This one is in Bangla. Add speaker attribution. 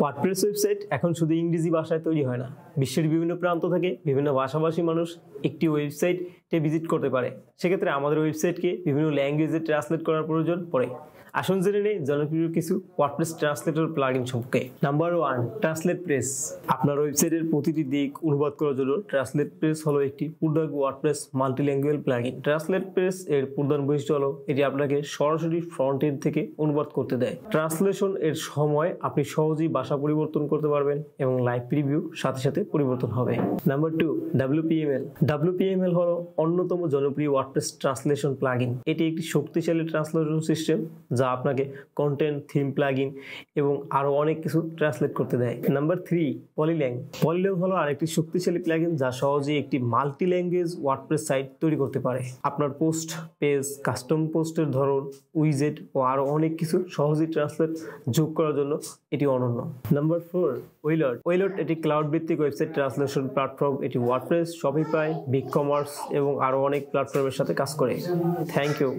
Speaker 1: ওয়ার্ডপ্রেস ওয়েবসাইট এখন শুধু ইংরেজি ভাষায় তৈরি হয় না, বিশ্বের বিভিন্ন প্রান্ত থেকে বিভিন্ন ভাষাভাষী মানুষ একটি ওয়েবসাইটে ভিজিট করতে পারে। সেক্ষেত্রে আমাদের ওয়েবসাইটকে বিভিন্ন ল্যাঙ্গুয়েজে ট্রান্সলেট করার প্রয়োজন পড়ে। আসুন জেনে নেই জনপ্রিয় কিছু ওয়ার্ডপ্রেস ট্রান্সলেটর প্লাগইন সম্পর্কে। Number 1, translate press. আপনার ওয়েবসাইটের প্রতিটি দিক অনুবাদ করার জন্য ট্রান্সলেট প্রেস হলো একটি পূর্ণাঙ্গ ওয়ার্ডপ্রেস মাল্টিল্যাঙ্গুয়েজ প্লাগইন। ট্রান্সলেট প্রেস এর প্রধান বৈশিষ্ট্য হলো এটি আপনাকে সরাসরি ফ্রন্ট এন্ড থেকে অনুবাদ করতে দেয়। ট্রান্সলেশন এর সময় আপনি সহজেই ভাষা পরিবর্তন করতে পারবেন এবং লাইভ প্রিভিউ সাথে সাথে পরিবর্তন হবে। Number 2, WPML। WPML হলো অন্যতম জনপ্রিয় ওয়ার্ডপ্রেস ট্রান্সলেশন প্লাগইন। এটি একটি শক্তিশালী ট্রান্সলেশন সিস্টেম যা আপনাকে কন্টেন্ট, থিম প্লাগইন এবং আরো অনেক কিছু ট্রান্সলেট করতে দেয়। নাম্বার 3, পলিল্যাং। পলিল্যাং হলো আরেকটি শক্তিশালী প্লাগইন যা সহজেই একটি মাল্টি ল্যাঙ্গুয়েজ ওয়ার্ডপ্রেস সাইট তৈরি করতে পারে। আপনার পোস্ট, পেজ, কাস্টম পোস্টের ধরন, উইজেট ও আরো অনেক কিছু সহজেই ট্রান্সলেট যোগ করার জন্য এটি অনন্য। নাম্বার 4, ওয়েলট। ওয়েলট এটি ক্লাউড ভিত্তিক ওয়েবসাইট ট্রান্সলেশন প্ল্যাটফর্ম। এটি ওয়ার্ডপ্রেস, শপিফাই, বিগ কমার্স এবং আরো অনেক প্ল্যাটফর্মের সাথে কাজ করে। Thank you.